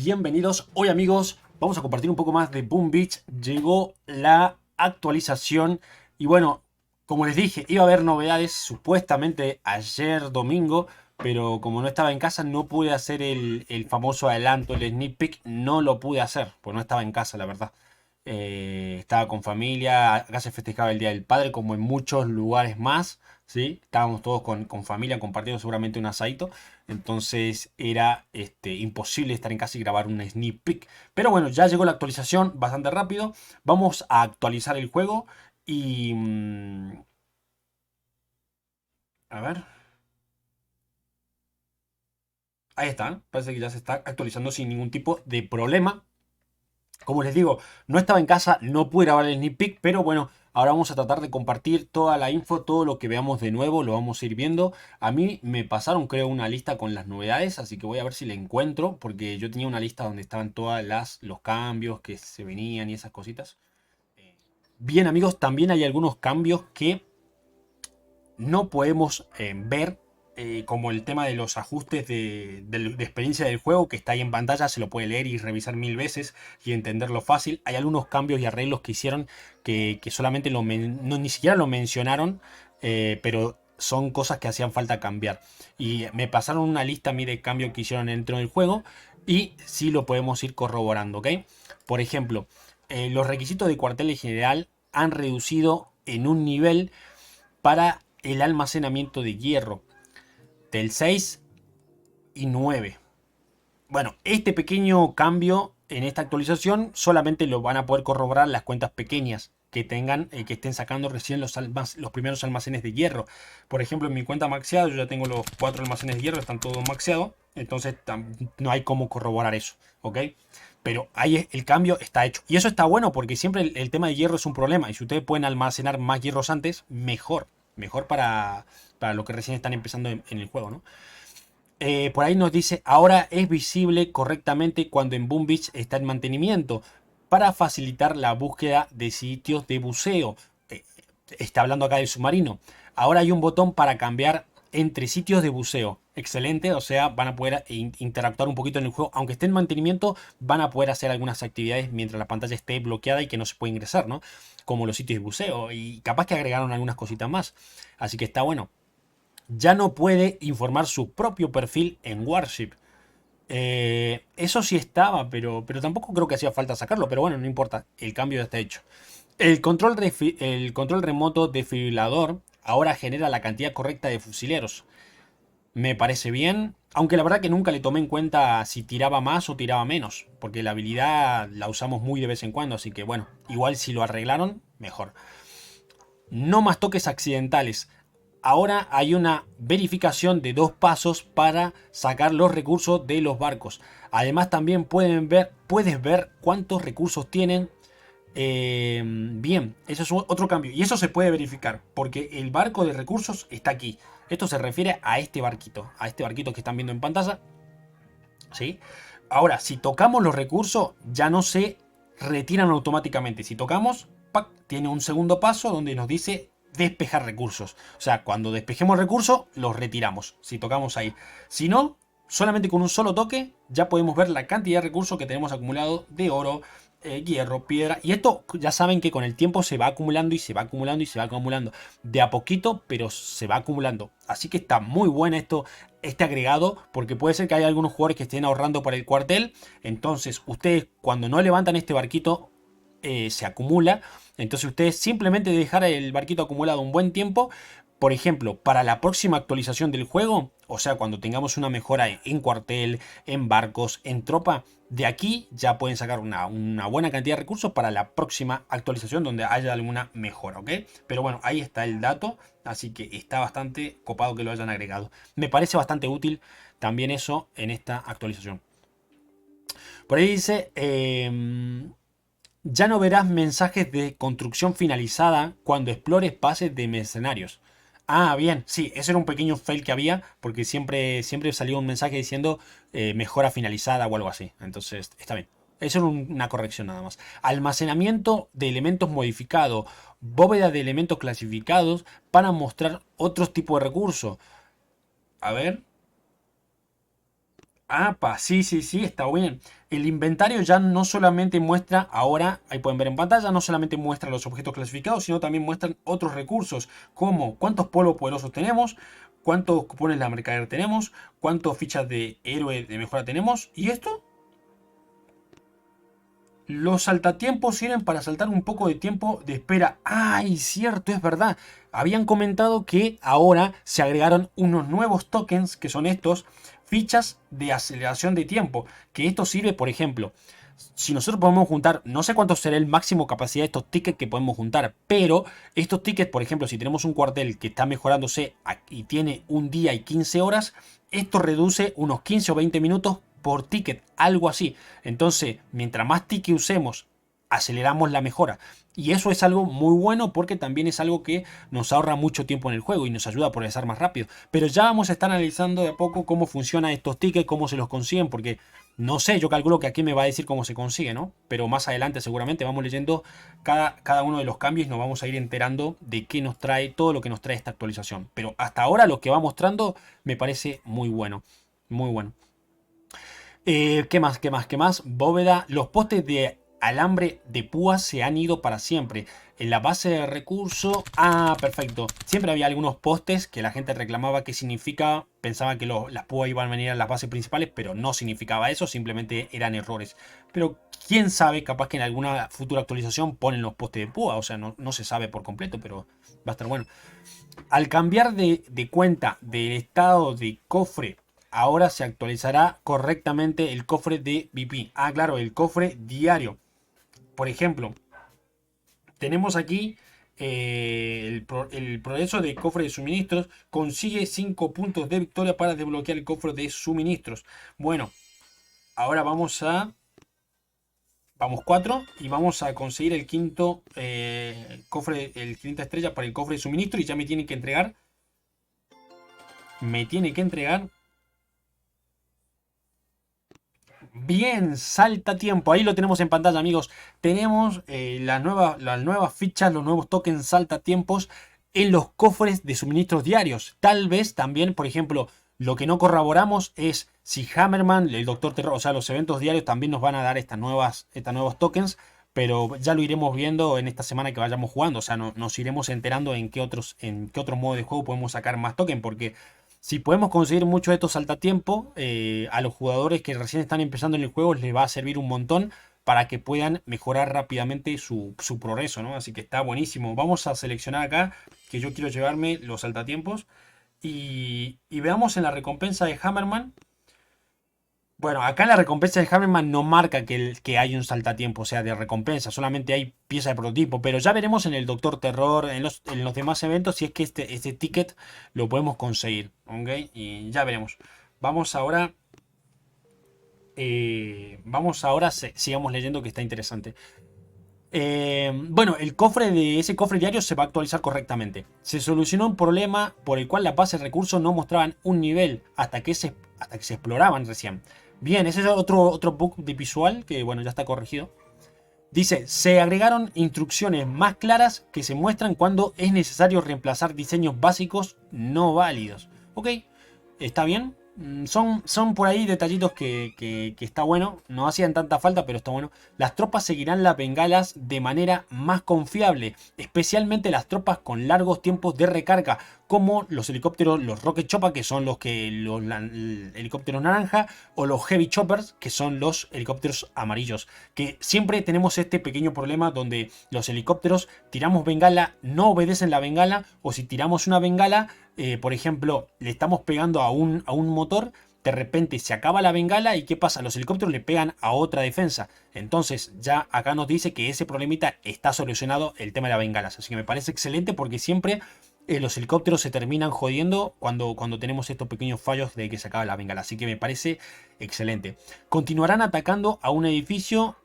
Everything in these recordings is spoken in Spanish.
bienvenidos. Hoy, amigos, vamos a compartir un poco más de Boom Beach. Llegó la actualización y bueno, como les dije, iba a haber novedades supuestamente ayer domingo, pero como no estaba en casa no pude hacer el famoso adelanto, el sneak peek. No lo pude hacer, pues no estaba en casa, la verdad. Estaba con familia, acá se festejaba el Día del Padre como en muchos lugares más, ¿sí? Estábamos todos con familia compartiendo seguramente un asadito, entonces era imposible estar en casa y grabar un sneak peek. Pero bueno, ya llegó la actualización bastante rápido, vamos a actualizar el juego y... a ver, ahí está, parece que ya se está actualizando sin ningún tipo de problema. Como les digo, no estaba en casa, no pude grabar el sneak peek, pero bueno, ahora vamos a tratar de compartir toda la info, todo lo que veamos de nuevo, lo vamos a ir viendo. A mí me pasaron, creo, una lista con las novedades, así que voy a ver si la encuentro, porque yo tenía una lista donde estaban todas los cambios que se venían y esas cositas. Bien, amigos, también hay algunos cambios que no podemos ver, como el tema de los ajustes de experiencia del juego, que está ahí en pantalla, se lo puede leer y revisar mil veces y entenderlo fácil. Hay algunos cambios y arreglos que hicieron que solamente no, ni siquiera lo mencionaron, pero son cosas que hacían falta cambiar. Y me pasaron una lista a mí de cambios que hicieron dentro del juego y sí lo podemos ir corroborando, ¿ok? Por ejemplo, los requisitos de cuartel en general han reducido en un nivel para el almacenamiento de hierro del 6 y 9. Bueno, este pequeño cambio en esta actualización solamente lo van a poder corroborar las cuentas pequeñas que tengan, que estén sacando recién los primeros almacenes de hierro. Por ejemplo, en mi cuenta maxeada, yo ya tengo los 4 almacenes de hierro, están todos maxeados, entonces no hay cómo corroborar eso, ¿ok? Pero ahí el cambio está hecho. Y eso está bueno porque siempre el tema de hierro es un problema. Y si ustedes pueden almacenar más hierros antes, mejor. Mejor para los que recién están empezando en el juego, ¿no? Por ahí nos dice, ahora es visible correctamente cuando en Boom Beach está en mantenimiento para facilitar la búsqueda de sitios de buceo. Eh, Está hablando acá del submarino. Ahora hay un botón para cambiar entre sitios de buceo. Excelente, o sea, van a poder interactuar un poquito en el juego. Aunque esté en mantenimiento, van a poder hacer algunas actividades mientras la pantalla esté bloqueada y que no se puede ingresar, ¿no? Como los sitios de buceo. Y capaz que agregaron algunas cositas más. Así que está bueno. Ya no puede informar su propio perfil en Warship. Eso sí estaba, pero tampoco creo que hacía falta sacarlo. Pero bueno, no importa, el cambio ya está hecho. El control remoto desfibrilador ahora genera la cantidad correcta de fusileros. Me parece bien, aunque la verdad que nunca le tomé en cuenta si tiraba más o tiraba menos, porque la habilidad la usamos muy de vez en cuando, así que bueno, igual si lo arreglaron, mejor. No más toques accidentales. Ahora hay una verificación de 2 pasos para sacar los recursos de los barcos. Además también puedes ver cuántos recursos tienen. Bien, eso es otro cambio. Y eso se puede verificar, porque el barco de recursos está aquí. Esto se refiere a este barquito que están viendo en pantalla. ¿Sí? Ahora, si tocamos los recursos, ya no se retiran automáticamente. Si tocamos, ¡pac!, tiene un segundo paso donde nos dice despejar recursos. O sea, cuando despejemos recursos, los retiramos. Si tocamos ahí. Si no, solamente con un solo toque, ya podemos ver la cantidad de recursos que tenemos acumulado de oro, hierro, piedra. Y esto ya saben que con el tiempo se va acumulando y se va acumulando y se va acumulando. De a poquito, pero se va acumulando. Así que está muy bueno este agregado, porque puede ser que haya algunos jugadores que estén ahorrando para el cuartel. Entonces, ustedes cuando no levantan este barquito, se acumula. Entonces, ustedes simplemente dejar el barquito acumulado un buen tiempo. Por ejemplo, para la próxima actualización del juego, o sea, cuando tengamos una mejora en cuartel, en barcos, en tropa, de aquí ya pueden sacar una buena cantidad de recursos para la próxima actualización donde haya alguna mejora, ¿ok? Pero bueno, ahí está el dato, así que está bastante copado que lo hayan agregado. Me parece bastante útil también eso en esta actualización. Por ahí dice, ya no verás mensajes de construcción finalizada cuando explores bases de mercenarios. Ah, bien, sí, ese era un pequeño fail que había, porque siempre salía un mensaje diciendo mejora finalizada o algo así. Entonces, está bien. Eso es una corrección nada más. Almacenamiento de elementos modificados, bóveda de elementos clasificados para mostrar otros tipos de recursos. A ver. Apa, sí, sí, sí, está bien. El inventario ya no solamente muestra, ahora, ahí pueden ver en pantalla, no solamente muestra los objetos clasificados, sino también muestran otros recursos, como cuántos polvos poderosos tenemos, cuántos cupones de la mercader tenemos, cuántas fichas de héroe de mejora tenemos. ¿Y esto? Los saltatiempos sirven para saltar un poco de tiempo de espera. ¡Ay, cierto! Es verdad. Habían comentado que ahora se agregaron unos nuevos tokens, que son estos, fichas de aceleración de tiempo. Que esto sirve, por ejemplo, si nosotros podemos juntar, no sé cuánto será el máximo capacidad de estos tickets que podemos juntar, pero estos tickets, por ejemplo, si tenemos un cuartel que está mejorándose y tiene un día y 15 horas, esto reduce unos 15 o 20 minutos por ticket, algo así. Entonces, mientras más ticket usemos, aceleramos la mejora. Y eso es algo muy bueno porque también es algo que nos ahorra mucho tiempo en el juego y nos ayuda a progresar más rápido. Pero ya vamos a estar analizando de a poco cómo funcionan estos tickets, cómo se los consiguen, porque no sé, yo calculo que aquí me va a decir cómo se consigue, ¿no? Pero más adelante seguramente vamos leyendo cada uno de los cambios y nos vamos a ir enterando de qué nos trae, todo lo que nos trae esta actualización. Pero hasta ahora lo que va mostrando me parece muy bueno. Muy bueno. ¿Qué más? ¿Qué más? ¿Qué más? Bóveda. Los postes de alambre de púas se han ido para siempre. En la base de recurso. Ah, perfecto. Siempre había algunos postes que la gente reclamaba que significa. Pensaba que las púas iban a venir a las bases principales, pero no significaba eso. Simplemente eran errores. Pero quién sabe, capaz que en alguna futura actualización ponen los postes de púa. O sea, no se sabe por completo, pero va a estar bueno. Al cambiar de cuenta del estado de cofre, ahora se actualizará correctamente el cofre de VP. Ah, claro, el cofre diario. Por ejemplo, tenemos aquí el progreso de cofre de suministros. Consigue 5 puntos de victoria para desbloquear el cofre de suministros. Bueno, ahora vamos 4 y vamos a conseguir el quinto cofre, el quinta estrella para el cofre de suministro y ya me tienen que entregar. Me tiene que entregar. Bien, salta tiempo. Ahí lo tenemos en pantalla, amigos. Tenemos las nuevas fichas, los nuevos tokens salta tiempos en los cofres de suministros diarios. Tal vez también, por ejemplo, lo que no corroboramos es si Hammerman, el Doctor Terror, o sea, los eventos diarios también nos van a dar estas nuevos tokens. Pero ya lo iremos viendo en esta semana que vayamos jugando. O sea, nos iremos enterando en qué otro modo de juego podemos sacar más tokens. Porque si podemos conseguir mucho de estos saltatiempo, a los jugadores que recién están empezando en el juego les va a servir un montón para que puedan mejorar rápidamente su progreso, ¿no? Así que está buenísimo. Vamos a seleccionar acá que yo quiero llevarme los saltatiempos y veamos en la recompensa de Hammerman. Bueno, acá en la recompensa de Hammerman no marca que hay un saltatiempo, o sea, de recompensa, solamente hay pieza de prototipo, pero ya veremos en el Doctor Terror, en los demás eventos, si es que este ticket lo podemos conseguir, ¿ok? Y ya veremos. Vamos ahora, sigamos leyendo que está interesante. Bueno, ese cofre diario se va a actualizar correctamente. Se solucionó un problema por el cual las bases de recursos no mostraban un nivel hasta que se exploraban recién. Bien, ese es otro bug de visual que, bueno, ya está corregido. Dice, se agregaron instrucciones más claras que se muestran cuando es necesario reemplazar diseños básicos no válidos. Ok, está bien. Son por ahí detallitos que está bueno. No hacían tanta falta, pero está bueno. Las tropas seguirán las bengalas de manera más confiable. Especialmente las tropas con largos tiempos de recarga. Como los helicópteros, los Rocket Chopper, que son los helicópteros naranja. O los Heavy Choppers, que son los helicópteros amarillos. Que siempre tenemos este pequeño problema donde los helicópteros tiramos bengala, no obedecen la bengala. O si tiramos una bengala, por ejemplo, le estamos pegando a un motor, de repente se acaba la bengala y ¿qué pasa? Los helicópteros le pegan a otra defensa. Entonces ya acá nos dice que ese problemita está solucionado, el tema de las bengalas. Así que me parece excelente porque siempre los helicópteros se terminan jodiendo cuando tenemos estos pequeños fallos de que se acaba la bengala. Así que me parece excelente. Continuarán atacando a un edificio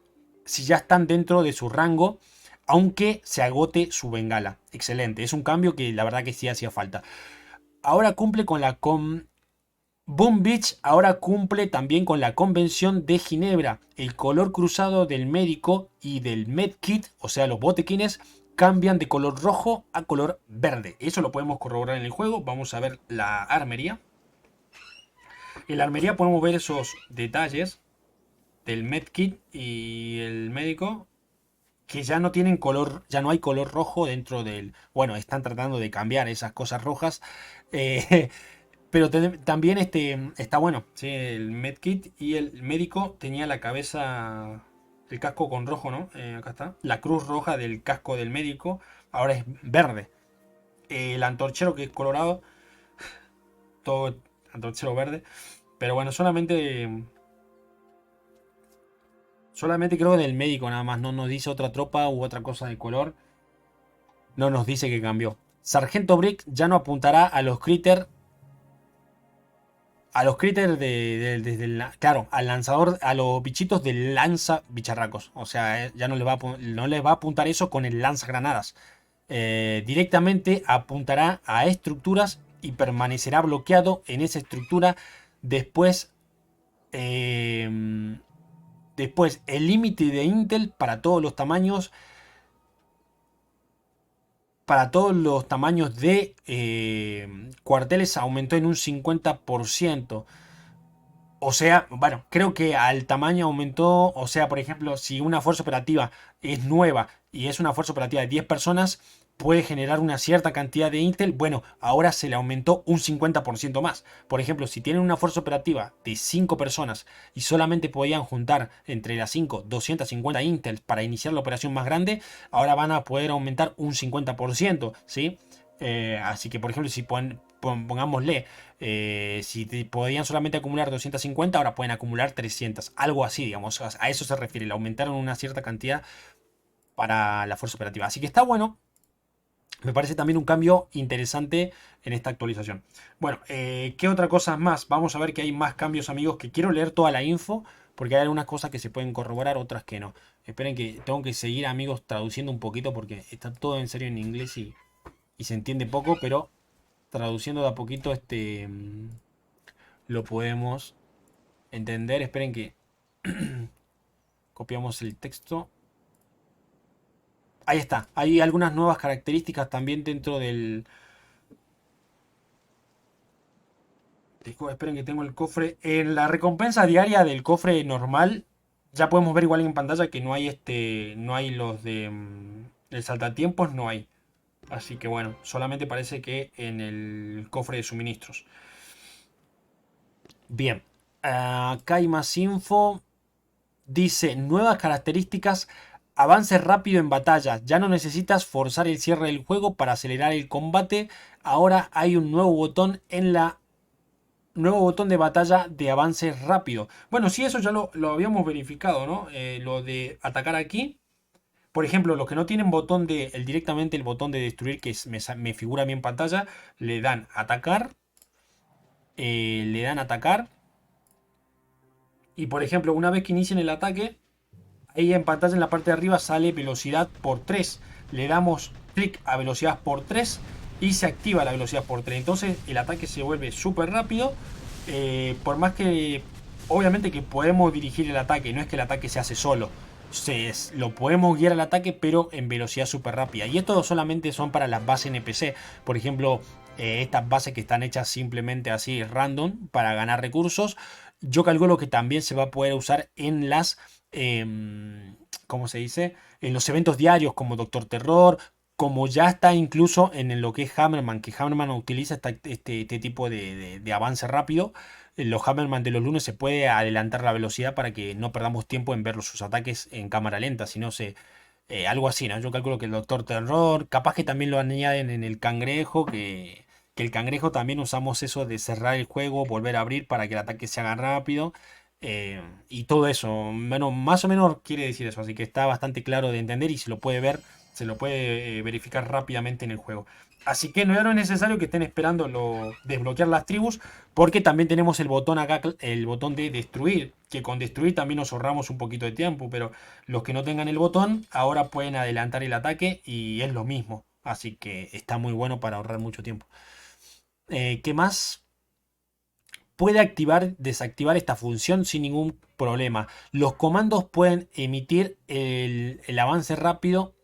si ya están dentro de su rango, aunque se agote su bengala. Excelente, es un cambio que la verdad que sí hacía falta. Ahora cumple con Boom Beach ahora cumple también con la Convención de Ginebra. El color cruzado del médico y del medkit, o sea, los botequines, cambian de color rojo a color verde. Eso lo podemos corroborar en el juego. Vamos a ver la armería. En la armería podemos ver esos detalles del medkit y el médico que ya no tienen color, ya no hay color rojo dentro del... Bueno, están tratando de cambiar esas cosas rojas. eh, pero también está bueno, ¿sí? El medkit y el médico tenía la cabeza, el casco con rojo, ¿no? Acá está. La cruz roja del casco del médico ahora es verde. El antorchero que es colorado, todo antorchero verde. Pero bueno, solamente creo del médico nada más. No nos dice otra tropa u otra cosa de color. No nos dice que cambió. Sargento Brick ya no apuntará a los critters. A los critters desde claro, al lanzador, a los bichitos del lanza bicharracos. O sea, ya no les va a apuntar eso con el lanzagranadas. Directamente apuntará a estructuras y permanecerá bloqueado en esa estructura. Después, eh, después el límite de Intel para todos los tamaños de cuarteles aumentó en un 50%. O sea, bueno, creo que al tamaño aumentó. O sea, por ejemplo, si una fuerza operativa es nueva y es una fuerza operativa de 10 personas, puede generar una cierta cantidad de Intel. Bueno, ahora se le aumentó un 50% más. Por ejemplo, si tienen una fuerza operativa de 5 personas y solamente podían juntar entre las 5 250 Intel para iniciar la operación más grande, ahora van a poder aumentar un 50%, ¿sí? Así que, por ejemplo, si pongámosle, si podían solamente acumular 250, ahora pueden acumular 300. Algo así, digamos. A eso se refiere. Le aumentaron una cierta cantidad para la fuerza operativa. Así que está bueno. Me parece también un cambio interesante en esta actualización. Bueno, ¿qué otra cosa más? Vamos a ver que hay más cambios, amigos, que quiero leer toda la info, porque hay algunas cosas que se pueden corroborar, otras que no. Esperen que tengo que seguir, amigos, traduciendo un poquito, porque está todo en serio en inglés y se entiende poco, pero traduciendo de a poquito lo podemos entender. Esperen que copiamos el texto. Ahí está. Hay algunas nuevas características también dentro del... Esperen que tengo el cofre. En la recompensa diaria del cofre normal, ya podemos ver igual en pantalla que no hay no hay los de el saltatiempos, no hay. Así que bueno, solamente parece que en el cofre de suministros. Bien, acá hay más info. Dice, nuevas características, avance rápido en batalla. Ya no necesitas forzar el cierre del juego para acelerar el combate. Ahora hay un nuevo botón de batalla de avance rápido. Bueno, sí, eso ya lo habíamos verificado, ¿no? Lo de atacar aquí. Por ejemplo, los que no tienen directamente el botón de destruir, que me figura a mí en pantalla, le dan atacar. Le dan atacar. Y por ejemplo, una vez que inicien el ataque, ahí en pantalla en la parte de arriba sale velocidad por 3. Le damos clic a velocidad por 3 y se activa la velocidad por 3. Entonces el ataque se vuelve súper rápido. Por más que obviamente que podemos dirigir el ataque, no es que el ataque se hace solo. Lo podemos guiar al ataque, pero en velocidad súper rápida. Y esto solamente son para las bases NPC. Por ejemplo, estas bases que están hechas simplemente así random para ganar recursos. Yo calculo que también se va a poder usar en las... ¿cómo se dice? En los eventos diarios como Doctor Terror, como ya está incluso en lo que es Hammerman, que Hammerman utiliza este tipo de avance rápido. En los Hammerman de los lunes se puede adelantar la velocidad para que no perdamos tiempo en ver sus ataques en cámara lenta, sino algo así, ¿no? Yo calculo que el Doctor Terror, capaz que también lo añaden en el cangrejo, que el cangrejo también usamos eso de cerrar el juego, volver a abrir para que el ataque se haga rápido. Y todo eso, bueno, más o menos quiere decir eso, así que está bastante claro de entender y se lo puede ver, se lo puede verificar rápidamente en el juego. Así que no es necesario que estén esperando desbloquear las tribus, porque también tenemos el botón acá, el botón de destruir, que con destruir también nos ahorramos un poquito de tiempo, pero los que no tengan el botón ahora pueden adelantar el ataque y es lo mismo, así que está muy bueno para ahorrar mucho tiempo. ¿Qué más? Puede desactivar esta función sin ningún problema. Los comandos pueden emitir el avance rápido.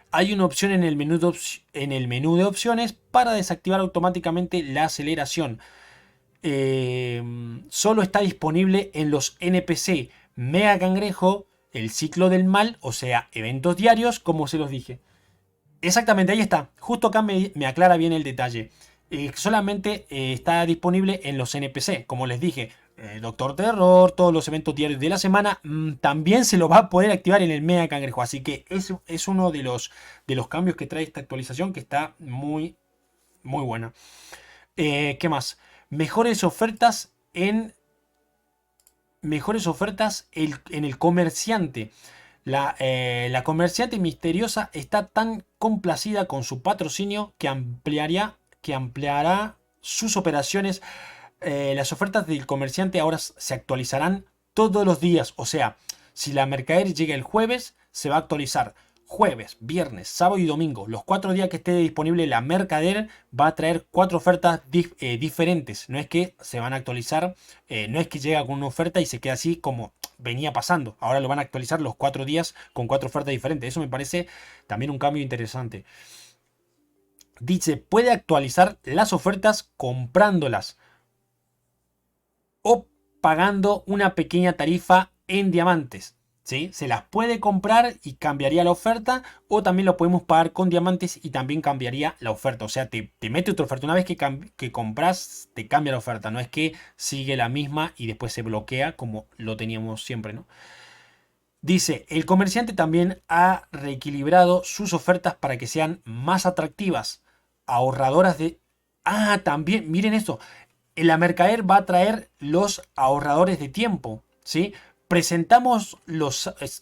Hay una opción en el menú de opciones para desactivar automáticamente la aceleración. solo está disponible en los NPC Mega Cangrejo, el ciclo del mal, o sea, eventos diarios, como se los dije. Exactamente, ahí está. Justo acá me aclara bien el detalle. Solamente está disponible en los NPC. Como les dije, Doctor Terror, todos los eventos diarios de la semana, también se lo va a poder activar en el Mega Cangrejo. Así que es uno de los cambios que trae esta actualización que está muy, muy buena. ¿Qué más? Mejores ofertas en en el comerciante. La comerciante misteriosa está tan complacida con su patrocinio que ampliará sus operaciones. Las ofertas del comerciante ahora se actualizarán todos los días. O sea, si la mercader llega el jueves, se va a actualizar jueves, viernes, sábado y domingo. Los 4 días que esté disponible la mercader va a traer 4 ofertas diferentes. No es que se van a actualizar, no es que llega con una oferta y se queda así como venía pasando. Ahora lo van a actualizar los 4 días con 4 ofertas diferentes. Eso me parece también un cambio interesante. Dice, puede actualizar las ofertas comprándolas o pagando una pequeña tarifa en diamantes. ¿Sí? Se las puede comprar y cambiaría la oferta, o también lo podemos pagar con diamantes y también cambiaría la oferta. O sea, te mete otra oferta. Una vez que compras, te cambia la oferta. No es que sigue la misma y después se bloquea como lo teníamos siempre, ¿no? Dice, el comerciante también ha reequilibrado sus ofertas para que sean más atractivas, ahorradoras de... Ah, también, miren esto, la mercader va a traer los ahorradores de tiempo, ¿sí? Presentamos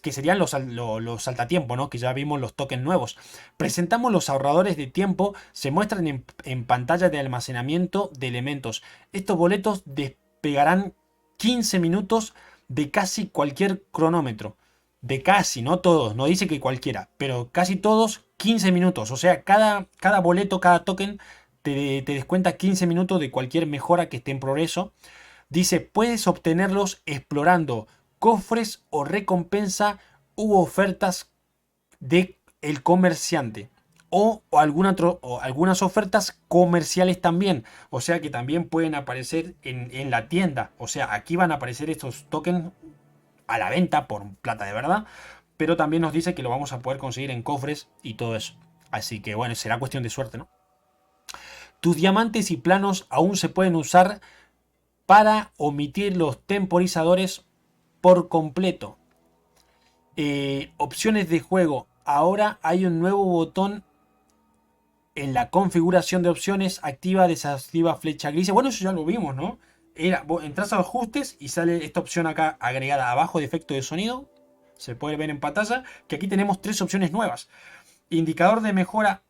que serían los saltatiempo, ¿no? Que ya vimos los tokens nuevos. Presentamos los ahorradores de tiempo, se muestran en pantalla de almacenamiento de elementos. Estos boletos despegarán 15 minutos de casi cualquier cronómetro. De casi, no todos, no dice que cualquiera, pero casi todos 15 minutos. O sea, cada boleto, cada token te descuenta 15 minutos de cualquier mejora que esté en progreso. Dice, puedes obtenerlos explorando cofres o recompensa u ofertas de el comerciante. O algunas ofertas comerciales también. O sea que también pueden aparecer en la tienda. O sea, aquí van a aparecer estos tokens a la venta por plata de verdad. Pero también nos dice que lo vamos a poder conseguir en cofres y todo eso. Así que bueno, será cuestión de suerte, ¿no? Tus diamantes y planos aún se pueden usar para omitir los temporizadores por completo. Opciones de juego. Ahora hay un nuevo botón en la configuración de opciones. Activa, desactiva flecha gris. Bueno, eso ya lo vimos, ¿no? Vos entras a ajustes y sale esta opción acá agregada abajo de efecto de sonido. Se puede ver en pantalla que aquí tenemos 3 opciones nuevas. Indicador de mejora,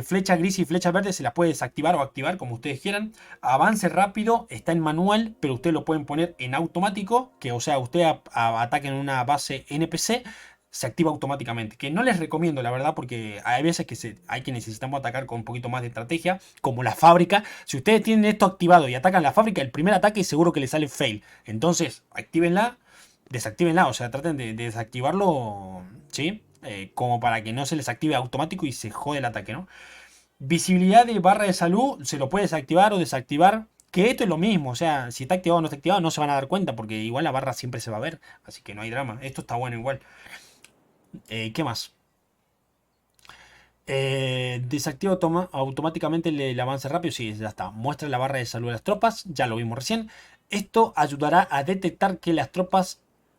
flecha gris y flecha verde se las puede desactivar o activar como ustedes quieran. Avance rápido está en manual, pero ustedes lo pueden poner en automático, que o sea, usted ataque en una base NPC, se activa automáticamente. Que no les recomiendo, la verdad, porque hay veces que hay que necesitamos atacar con un poquito más de estrategia, como la fábrica. Si ustedes tienen esto activado y atacan la fábrica, el primer ataque seguro que les sale fail. Entonces, actívenla, desactívenla, o sea, traten de desactivarlo, ¿sí? Como para que no se les active automático y se jode el ataque, ¿no? Visibilidad de barra de salud, se lo puede desactivar o desactivar. Que esto es lo mismo, o sea, si está activado o no está activado, no se van a dar cuenta, porque igual la barra siempre se va a ver, así que no hay drama. Esto está bueno igual. ¿Qué más? Desactiva automáticamente el avance rápido. Sí, ya está. Muestra la barra de salud de las tropas. Ya lo vimos recién. Esto ayudará a detectar que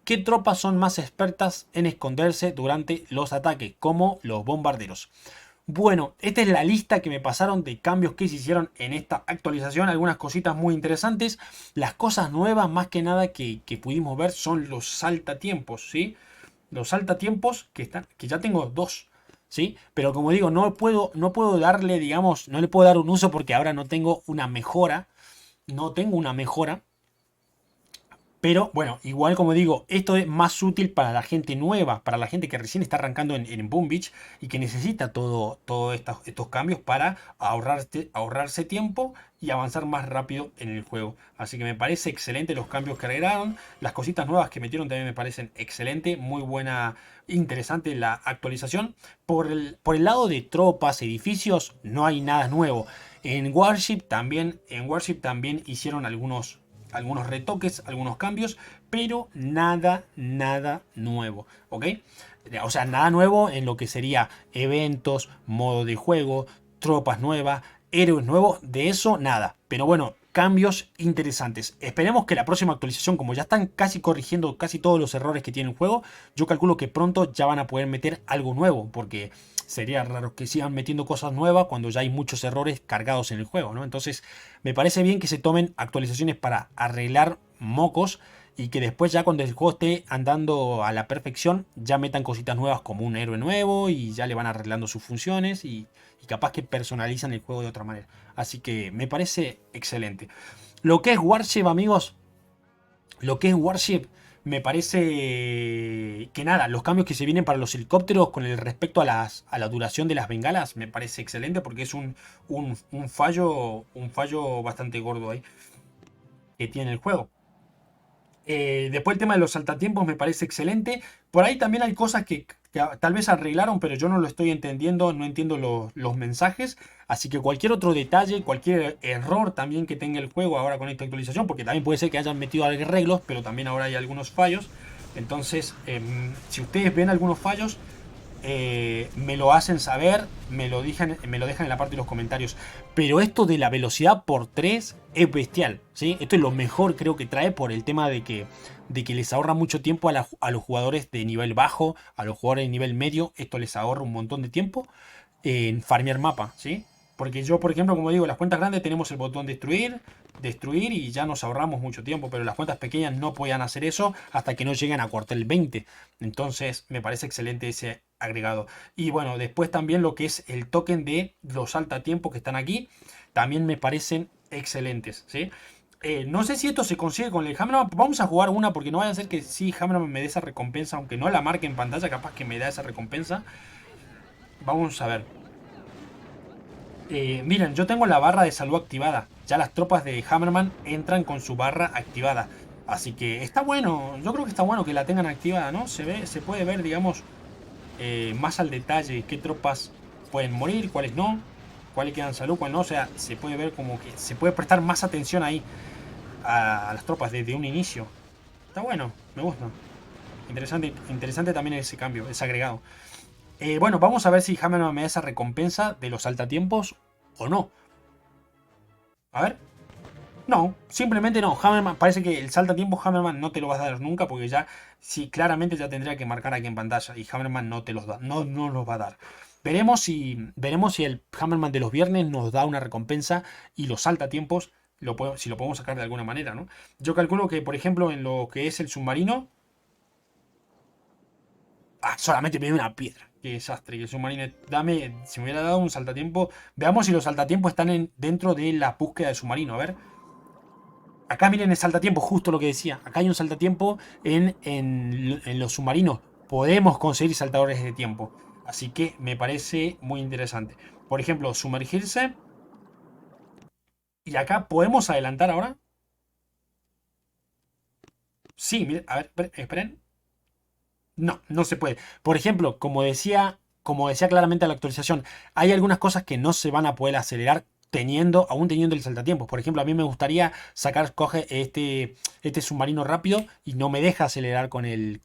qué tropas son más expertas en esconderse durante los ataques, como los bombarderos. Bueno, esta es la lista que me pasaron de cambios que se hicieron en esta actualización. Algunas cositas muy interesantes. Las cosas nuevas, más que nada, que pudimos ver son los saltatiempos, ¿sí? Los saltatiempos que ya tengo 2. ¿Sí? Pero como digo, no puedo darle, digamos, no le puedo dar un uso porque ahora no tengo una mejora. No tengo una mejora. Pero bueno, igual como digo, esto es más útil para la gente nueva, para la gente que recién está arrancando en Boom Beach y que necesita todos estos cambios para ahorrarse tiempo y avanzar más rápido en el juego. Así que me parece excelente los cambios que agregaron, las cositas nuevas que metieron también me parecen excelente, muy buena, interesante la actualización. Por el lado de tropas, edificios, no hay nada nuevo. En Warship también hicieron algunos retoques, algunos cambios, pero nada nuevo, ¿ok? O sea, nada nuevo en lo que sería eventos, modo de juego, tropas nuevas, héroes nuevos, de eso nada. Pero bueno, cambios interesantes. Esperemos que la próxima actualización, como ya están casi corrigiendo casi todos los errores que tiene el juego, yo calculo que pronto ya van a poder meter algo nuevo, porque sería raro que sigan metiendo cosas nuevas cuando ya hay muchos errores cargados en el juego, ¿no? Entonces, me parece bien que se tomen actualizaciones para arreglar mocos y que después ya cuando el juego esté andando a la perfección ya metan cositas nuevas como un héroe nuevo y ya le van arreglando sus funciones y capaz que personalizan el juego de otra manera. Así que me parece excelente. Lo que es Warship, amigos, lo que es Warship, me parece que nada, los cambios que se vienen para los helicópteros con el respecto a la duración de las bengalas, me parece excelente porque es un fallo bastante gordo ahí que tiene el juego. Después el tema de los saltatiempos me parece excelente. Por ahí también hay cosas que tal vez arreglaron, pero yo no lo estoy entendiendo, no entiendo los mensajes. Así que cualquier otro detalle, cualquier error también que tenga el juego ahora con esta actualización, porque también puede ser que hayan metido arreglos, pero también ahora hay algunos fallos. Entonces, si ustedes ven algunos fallos, me lo hacen saber, me lo dejan en la parte de los comentarios. Pero esto de la velocidad por 3 es bestial, ¿sí? Esto es lo mejor creo que trae por el tema de que les ahorra mucho tiempo a los jugadores de nivel bajo, a los jugadores de nivel medio. Esto les ahorra un montón de tiempo en farmear mapa, ¿sí? Porque yo, por ejemplo, como digo, las cuentas grandes tenemos el botón destruir y ya nos ahorramos mucho tiempo, pero las cuentas pequeñas no podían hacer eso hasta que no lleguen a cuartel 20. Entonces me parece excelente ese agregado. Y bueno, después también lo que es el token de los saltatiempos que están aquí, también me parecen excelentes, ¿sí? No sé si esto se consigue con el Hammerman. Vamos a jugar una porque no vaya a ser que sí Hammerman me dé esa recompensa, aunque no la marque en pantalla, capaz que me da esa recompensa. Vamos a ver. Miren, yo tengo la barra de salud activada. Ya las tropas de Hammerman entran con su barra activada. Así que está bueno. Yo creo que está bueno que la tengan activada, ¿no? Se puede ver, digamos, más al detalle qué tropas pueden morir, cuáles no, cuáles quedan salud, cuáles no. O sea, se puede ver como que se puede prestar más atención ahí a las tropas desde un inicio. Está bueno, me gusta. Interesante también ese cambio, ese agregado. Bueno, vamos a ver si Hammerman me da esa recompensa de los saltatiempos o no. A ver. No, simplemente no. Hammerman, parece que el saltatiempo Hammerman no te lo vas a dar nunca porque ya, sí, claramente ya tendría que marcar aquí en pantalla y Hammerman no te los da, no los va a dar. Veremos si el Hammerman de los viernes nos da una recompensa y los saltatiempos, si lo podemos sacar de alguna manera, ¿no? Yo calculo que, por ejemplo, en lo que es el submarino, solamente me dio una piedra. Qué desastre. Que el submarino. Si me hubiera dado un saltatiempo. Veamos si los saltatiempos están dentro de la búsqueda del submarino. A ver. Acá miren el saltatiempo, justo lo que decía. Acá hay un saltatiempo en los submarinos. Podemos conseguir saltadores de tiempo. Así que me parece muy interesante. Por ejemplo, sumergirse. Y acá podemos adelantar ahora. Sí, miren, a ver, esperen. No, no se puede. Por ejemplo, como decía claramente la actualización, hay algunas cosas que no se van a poder acelerar aún teniendo el saltatiempos. Por ejemplo, a mí me gustaría coge este submarino rápido y no me deja acelerar con el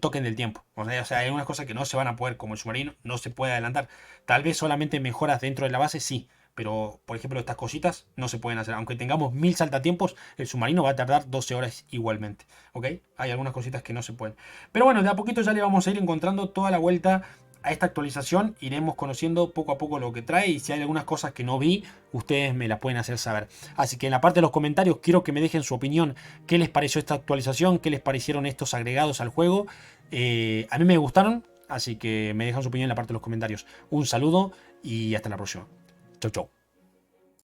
token del tiempo. O sea, hay algunas cosas que no se van a poder, como el submarino, no se puede adelantar. Tal vez solamente mejoras dentro de la base, sí. Pero, por ejemplo, estas cositas no se pueden hacer. Aunque tengamos 1000 saltatiempos, el submarino va a tardar 12 horas igualmente. ¿Ok? Hay algunas cositas que no se pueden. Pero bueno, de a poquito ya le vamos a ir encontrando toda la vuelta a esta actualización. Iremos conociendo poco a poco lo que trae. Y si hay algunas cosas que no vi, ustedes me las pueden hacer saber. Así que en la parte de los comentarios quiero que me dejen su opinión. ¿Qué les pareció esta actualización? ¿Qué les parecieron estos agregados al juego? A mí me gustaron. Así que me dejan su opinión en la parte de los comentarios. Un saludo y hasta la próxima. Chau, chau.